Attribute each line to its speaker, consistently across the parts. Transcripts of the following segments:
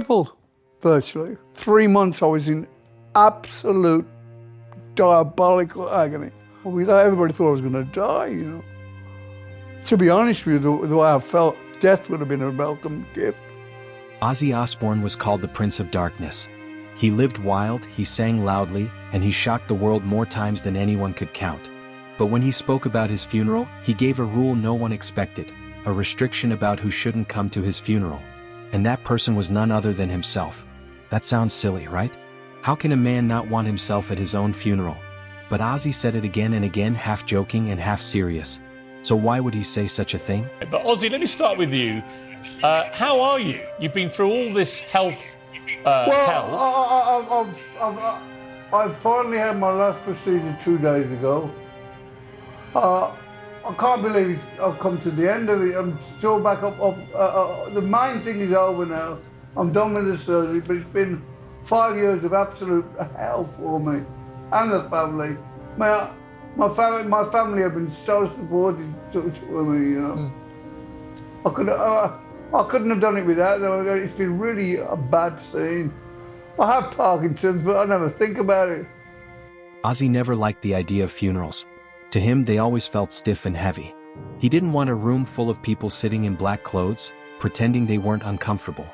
Speaker 1: crippled, virtually. 3 months I was in absolute diabolical agony. Everybody thought I was going to die, you know. To be honest with you, the way I felt, death would have been a welcome gift.
Speaker 2: Ozzy Osbourne was called the Prince of Darkness. He lived wild, he sang loudly, and he shocked the world more times than anyone could count. But when he spoke about his funeral, he gave a rule no one expected, a restriction about who shouldn't come to his funeral. And that person was none other than himself. That sounds silly, right? How can a man not want himself at his own funeral? But Ozzy said it again and again, half joking and half serious. So why would he say such a thing?
Speaker 3: But Ozzy, let me start with you. How are you? You've been through all this health hell.
Speaker 1: I finally had my last procedure 2 days ago. I can't believe I've come to the end of it. I'm still back up. The main thing is over now. I'm done with the surgery, but it's been 5 years of absolute hell for me and the family. My family have been so supportive to me, you know. I couldn't have done it without them. It's been really a bad scene. I have Parkinson's, but I never think about it.
Speaker 2: Ozzy never liked the idea of funerals. To him, they always felt stiff and heavy. He didn't want a room full of people sitting in black clothes, pretending they weren't uncomfortable.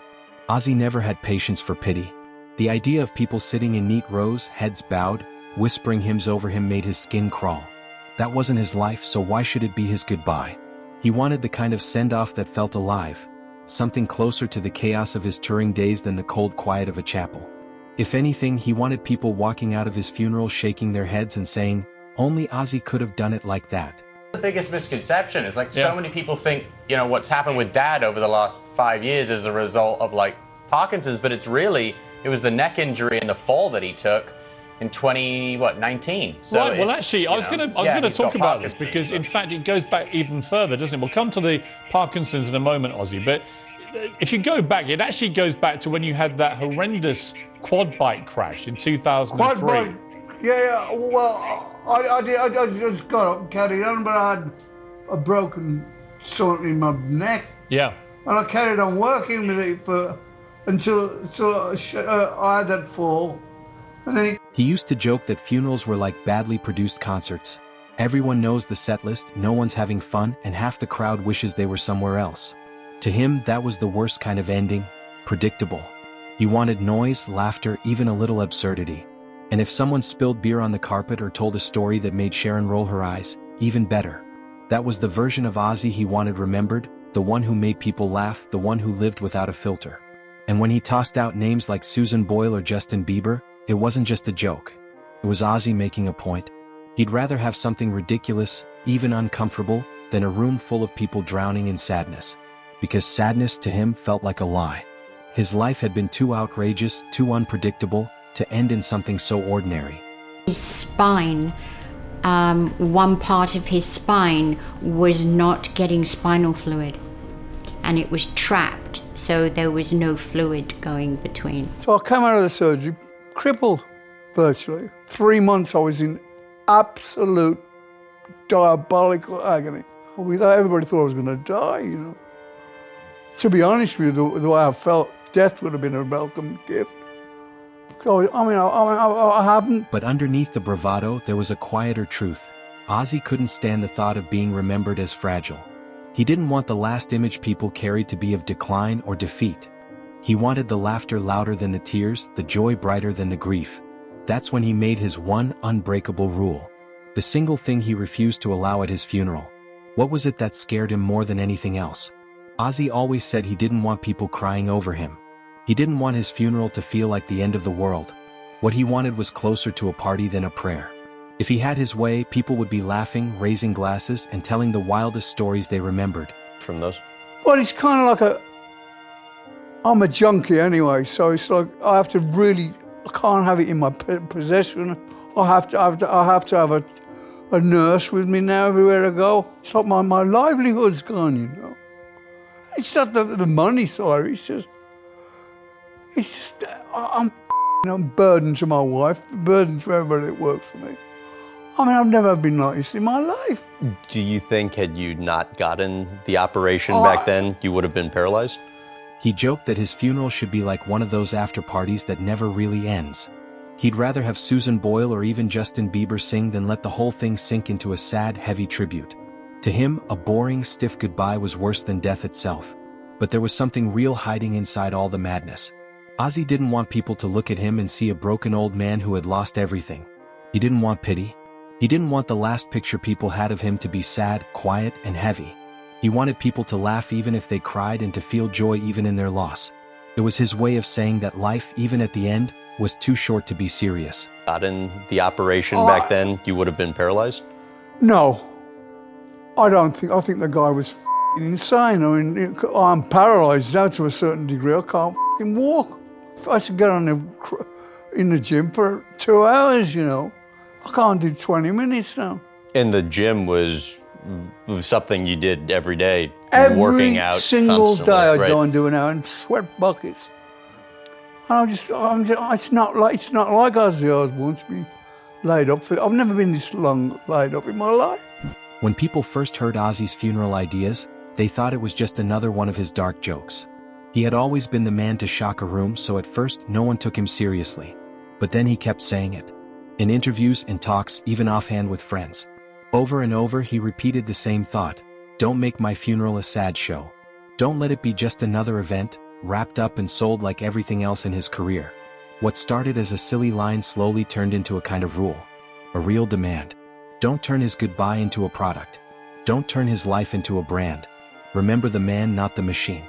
Speaker 2: Ozzy never had patience for pity. The idea of people sitting in neat rows, heads bowed, whispering hymns over him made his skin crawl. That wasn't his life, so why should it be his goodbye? He wanted the kind of send-off that felt alive, something closer to the chaos of his touring days than the cold quiet of a chapel. If anything, he wanted people walking out of his funeral shaking their heads and saying, only Ozzy could have done it like that.
Speaker 4: The biggest misconception is so many people think, you know, what's happened with Dad over the last 5 years is a result of Parkinson's, but it was the neck injury and the fall that he took in 2019. So
Speaker 3: right, well actually I was going to talk about this because in fact it goes back even further, doesn't it? We'll come to the Parkinson's in a moment, Ozzy, but if you go back, it actually goes back to when you had that horrendous quad bike crash in 2003.
Speaker 1: Quad bike? Yeah, well, I just got up and carried on, but I had a broken something in my neck.
Speaker 3: Yeah.
Speaker 1: And I carried on working with it until I had that fall. And then
Speaker 2: He used to joke that funerals were like badly produced concerts. Everyone knows the set list, no one's having fun, and half the crowd wishes they were somewhere else. To him, that was the worst kind of ending, predictable. He wanted noise, laughter, even a little absurdity. And if someone spilled beer on the carpet or told a story that made Sharon roll her eyes, even better. That was the version of Ozzy he wanted remembered, the one who made people laugh, the one who lived without a filter. And when he tossed out names like Susan Boyle or Justin Bieber, it wasn't just a joke. It was Ozzy making a point. He'd rather have something ridiculous, even uncomfortable, than a room full of people drowning in sadness. Because sadness to him felt like a lie. His life had been too outrageous, too unpredictable, to end in something so ordinary.
Speaker 5: His spine, one part of his spine was not getting spinal fluid. And it was trapped, so there was no fluid going between.
Speaker 1: So I came out of the surgery, crippled, virtually. 3 months I was in absolute diabolical agony. Everybody thought I was going to die, you know. To be honest with you, the way I felt, death would have been a welcome gift. So, I haven't.
Speaker 2: But underneath the bravado, there was a quieter truth. Ozzy couldn't stand the thought of being remembered as fragile. He didn't want the last image people carried to be of decline or defeat. He wanted the laughter louder than the tears, the joy brighter than the grief. That's when he made his one unbreakable rule. The single thing he refused to allow at his funeral. What was it that scared him more than anything else? Ozzy always said he didn't want people crying over him. He didn't want his funeral to feel like the end of the world. What he wanted was closer to a party than a prayer. If he had his way, people would be laughing, raising glasses, and telling the wildest stories they remembered.
Speaker 4: From those?
Speaker 1: Well, it's kind of like I'm a junkie anyway, so it's like I have to really, I can't have it in my possession. I have to have a nurse with me now everywhere I go. It's like my livelihood's gone, you know. It's not the money, sorry, it's just I'm burdened to my wife, burdened to everybody that works for me. I mean, I've never been like this in my life.
Speaker 6: Do you think had you not gotten the operation back then, you would have been paralyzed?
Speaker 2: He joked that his funeral should be like one of those after parties that never really ends. He'd rather have Susan Boyle or even Justin Bieber sing than let the whole thing sink into a sad, heavy tribute. To him, a boring, stiff goodbye was worse than death itself. But there was something real hiding inside all the madness. Ozzy didn't want people to look at him and see a broken old man who had lost everything. He didn't want pity. He didn't want the last picture people had of him to be sad, quiet, and heavy. He wanted people to laugh even if they cried and to feel joy even in their loss. It was his way of saying that life, even at the end, was too short to be serious.
Speaker 6: Not in the operation back then, you would have been paralyzed?
Speaker 1: No, I don't think. I think the guy was insane. I mean, I'm paralysed now to a certain degree. I can't walk. I should get in the gym for 2 hours, you know. I can't do 20 minutes now.
Speaker 6: And the gym was something you did every day,
Speaker 1: Every
Speaker 6: working out
Speaker 1: single
Speaker 6: constantly,
Speaker 1: day I'd
Speaker 6: right?
Speaker 1: go and do an hour and sweat buckets. And it's not like Ozzy Osbourne to be laid up for. I've never been this long laid up in my life.
Speaker 2: When people first heard Ozzy's funeral ideas, they thought it was just another one of his dark jokes. He had always been the man to shock a room, so at first no one took him seriously. But then he kept saying it. In interviews and talks, even offhand with friends. Over and over he repeated the same thought: don't make my funeral a sad show. Don't let it be just another event, wrapped up and sold like everything else in his career. What started as a silly line slowly turned into a kind of rule. A real demand. Don't turn his goodbye into a product. Don't turn his life into a brand. Remember the man, not the machine.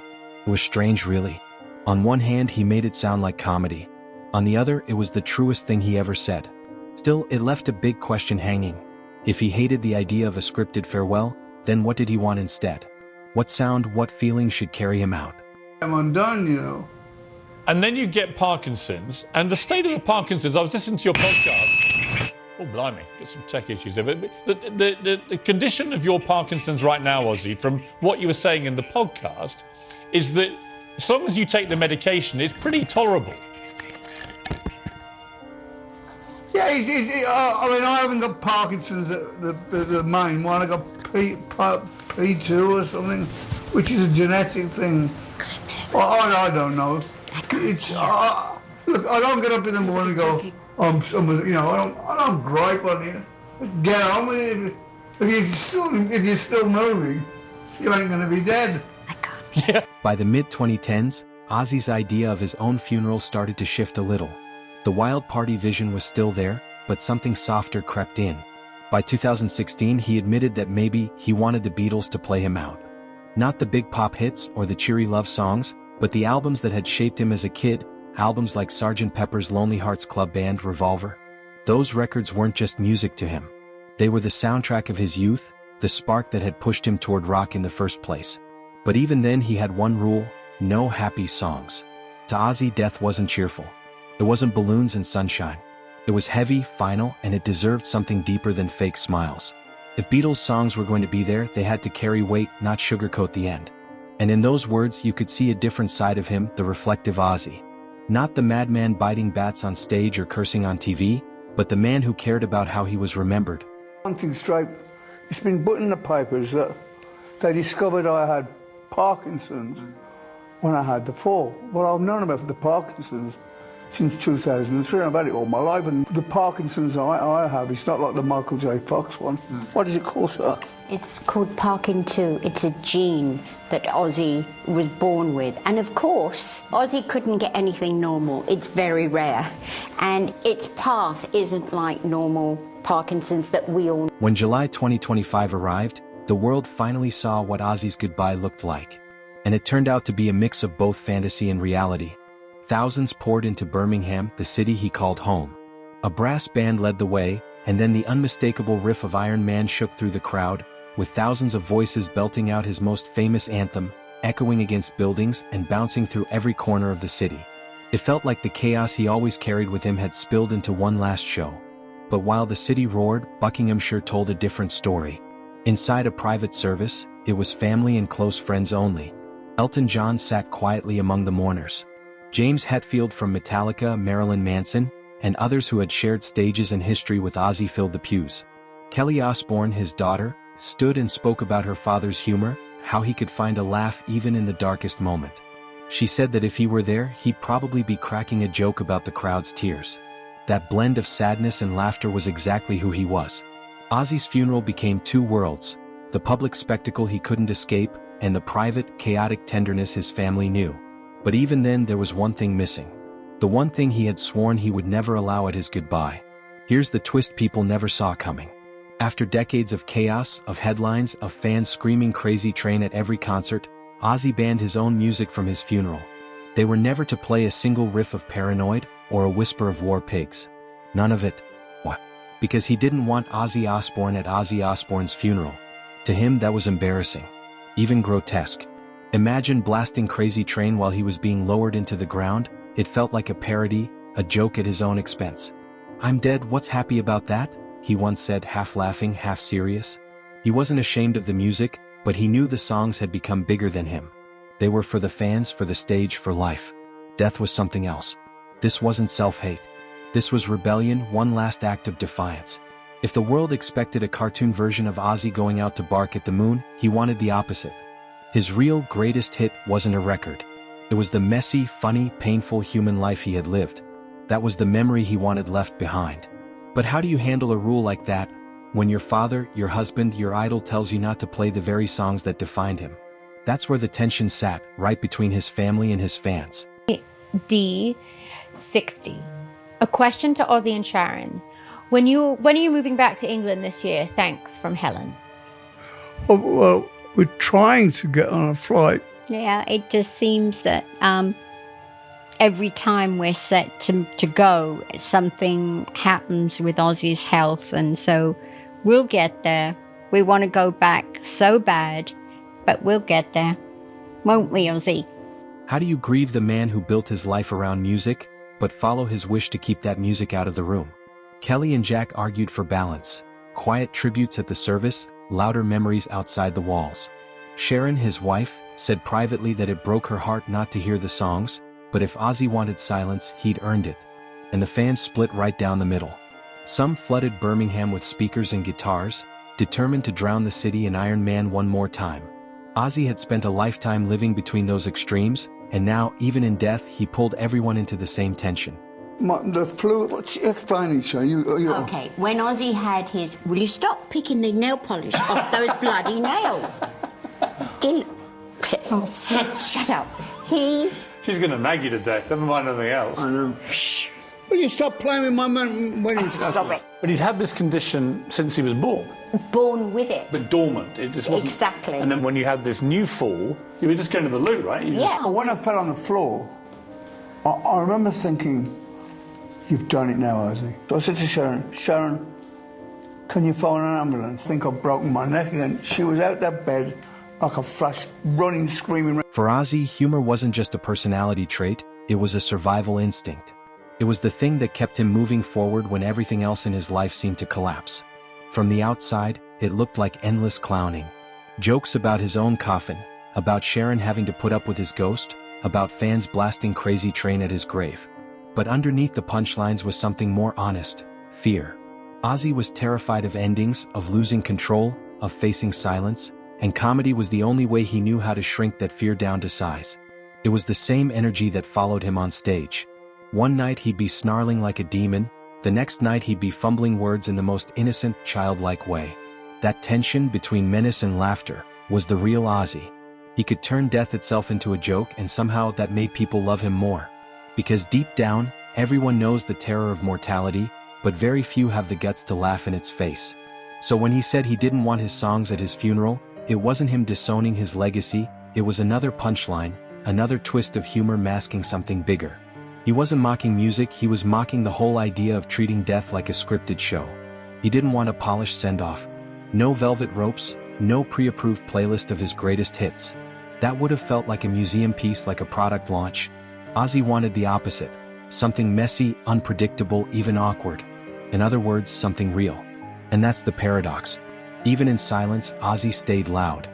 Speaker 2: It was strange, really. On one hand, he made it sound like comedy. On the other, it was the truest thing he ever said. Still, it left a big question hanging. If he hated the idea of a scripted farewell, then what did he want instead? What sound, what feeling should carry him out?
Speaker 1: I'm undone, you know.
Speaker 3: And then you get Parkinson's, and the state of the Parkinson's, I was listening to your podcast. Oh, blimey, got some tech issues there. But the condition of your Parkinson's right now, Ozzy, from what you were saying in the podcast, is that as long as you take the medication, it's pretty tolerable.
Speaker 1: Yeah, I mean, I haven't got Parkinson's, the main one. I got P2 or something, which is a genetic thing. I don't know. It's look, I don't get up in the morning and go, you know, I don't gripe on you. Just get on with it. If you're still moving, you ain't gonna be dead.
Speaker 5: I can't.
Speaker 2: By the mid-2010s, Ozzy's idea of his own funeral started to shift a little. The wild party vision was still there, but something softer crept in. By 2016, he admitted that maybe he wanted the Beatles to play him out. Not the big pop hits or the cheery love songs, but the albums that had shaped him as a kid, albums like Sgt. Pepper's Lonely Hearts Club Band, Revolver. Those records weren't just music to him. They were the soundtrack of his youth, the spark that had pushed him toward rock in the first place. But even then he had one rule: no happy songs. To Ozzy, death wasn't cheerful. It wasn't balloons and sunshine. It was heavy, final, and it deserved something deeper than fake smiles. If Beatles songs were going to be there, they had to carry weight, not sugarcoat the end. And in those words, you could see a different side of him, the reflective Ozzy. Not the madman biting bats on stage or cursing on TV, but the man who cared about how he was remembered.
Speaker 1: One thing straight, it's been put in the papers that they discovered I had Parkinson's when I had the fall. Well, I've known about the Parkinson's since 2003. I've had it all my life, and the Parkinson's I have, it's not like the Michael J. Fox one. What is it called, sir?
Speaker 5: It's called Parkin2. It's a gene that Ozzy was born with. And of course, Ozzy couldn't get anything normal. It's very rare. And its path isn't like normal Parkinson's that we all know.
Speaker 2: When July 2025 arrived, the world finally saw what Ozzy's goodbye looked like. And it turned out to be a mix of both fantasy and reality. Thousands poured into Birmingham, the city he called home. A brass band led the way, and then the unmistakable riff of Iron Man shook through the crowd, with thousands of voices belting out his most famous anthem, echoing against buildings and bouncing through every corner of the city. It felt like the chaos he always carried with him had spilled into one last show. But while the city roared, Buckinghamshire told a different story. Inside a private service, it was family and close friends only. Elton John sat quietly among the mourners. James Hetfield from Metallica, Marilyn Manson, and others who had shared stages and history with Ozzy filled the pews. Kelly Osbourne, his daughter, stood and spoke about her father's humor, how he could find a laugh even in the darkest moment. She said that if he were there, he'd probably be cracking a joke about the crowd's tears. That blend of sadness and laughter was exactly who he was. Ozzy's funeral became two worlds: the public spectacle he couldn't escape, and the private, chaotic tenderness his family knew. But even then there was one thing missing. The one thing he had sworn he would never allow at his goodbye. Here's the twist people never saw coming. After decades of chaos, of headlines, of fans screaming "Crazy Train" at every concert, Ozzy banned his own music from his funeral. They were never to play a single riff of Paranoid or a whisper of War Pigs. None of it. Why? Because he didn't want Ozzy Osbourne at Ozzy Osbourne's funeral. To him that was embarrassing. Even grotesque. Imagine blasting Crazy Train while he was being lowered into the ground. It felt like a parody, a joke at his own expense. "I'm dead, what's happy about that?" he once said, half laughing, half serious. He wasn't ashamed of the music, but he knew the songs had become bigger than him. They were for the fans, for the stage, for life. Death was something else. This wasn't self-hate. This was rebellion, one last act of defiance. If the world expected a cartoon version of Ozzy going out to bark at the moon, he wanted the opposite. His real greatest hit wasn't a record. It was the messy, funny, painful human life he had lived. That was the memory he wanted left behind. But how do you handle a rule like that, when your father, your husband, your idol tells you not to play the very songs that defined him? That's where the tension sat, right between his family and his fans.
Speaker 7: D60. A question to Ozzy and Sharon. When are you moving back to England this year? Thanks, from Helen.
Speaker 1: Well, we're trying to get on a flight.
Speaker 5: Yeah, it just seems that every time we're set to go, something happens with Ozzy's health, and so we'll get there. We want to go back so bad, but we'll get there. Won't we, Ozzy?
Speaker 2: How do you grieve the man who built his life around music, but follow his wish to keep that music out of the room? Kelly and Jack argued for balance. Quiet tributes at the service, louder memories outside the walls. Sharon, his wife, said privately that it broke her heart not to hear the songs, but if Ozzy wanted silence, he'd earned it. And the fans split right down the middle. Some flooded Birmingham with speakers and guitars, determined to drown the city in Iron Man one more time. Ozzy had spent a lifetime living between those extremes, and now, even in death, he pulled everyone into the same tension.
Speaker 1: The flu, explain it, Shane.
Speaker 5: Okay, when Ozzy had his... Will you stop picking the nail polish off those bloody nails? Shut up.
Speaker 3: She's going to nag you to death, never mind anything else.
Speaker 1: I know. Shh. Will you stop playing with my wedding stuff?
Speaker 5: Stop it.
Speaker 8: But he'd had this condition since he was born.
Speaker 5: Born with it.
Speaker 8: But dormant. It just wasn't.
Speaker 5: Exactly.
Speaker 8: And then when you had this new fall, you were just going to the loo, right?
Speaker 5: Yeah.
Speaker 1: When I fell on the floor, I remember thinking, "You've done it now, Ozzy." So I said to Sharon, "Can you phone an ambulance? I think I've broken my neck again." She was out that bed like a flash, running, screaming.
Speaker 2: For Ozzy, humor wasn't just a personality trait, it was a survival instinct. It was the thing that kept him moving forward when everything else in his life seemed to collapse. From the outside, it looked like endless clowning. Jokes about his own coffin, about Sharon having to put up with his ghost, about fans blasting Crazy Train at his grave. But underneath the punchlines was something more honest: fear. Ozzy was terrified of endings, of losing control, of facing silence, and comedy was the only way he knew how to shrink that fear down to size. It was the same energy that followed him on stage. One night he'd be snarling like a demon, the next night he'd be fumbling words in the most innocent, childlike way. That tension between menace and laughter was the real Ozzy. He could turn death itself into a joke, and somehow that made people love him more. Because deep down, everyone knows the terror of mortality, but very few have the guts to laugh in its face. So when he said he didn't want his songs at his funeral, it wasn't him disowning his legacy, it was another punchline, another twist of humor masking something bigger. He wasn't mocking music, he was mocking the whole idea of treating death like a scripted show. He didn't want a polished send-off. No velvet ropes, no pre-approved playlist of his greatest hits. That would have felt like a museum piece, like a product launch. Ozzy wanted the opposite. Something messy, unpredictable, even awkward. In other words, something real. And that's the paradox. Even in silence, Ozzy stayed loud.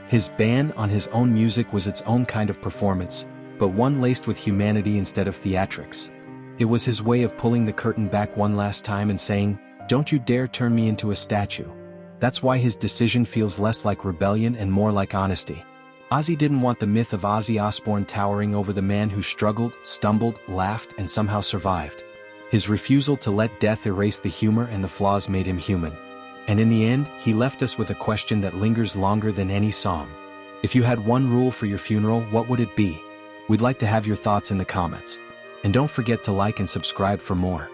Speaker 2: His ban on his own music was its own kind of performance, but one laced with humanity instead of theatrics. It was his way of pulling the curtain back one last time and saying, "Don't you dare turn me into a statue." That's why his decision feels less like rebellion and more like honesty. Ozzy didn't want the myth of Ozzy Osbourne towering over the man who struggled, stumbled, laughed, and somehow survived. His refusal to let death erase the humor and the flaws made him human. And in the end, he left us with a question that lingers longer than any song. If you had one rule for your funeral, what would it be? We'd like to have your thoughts in the comments. And don't forget to like and subscribe for more.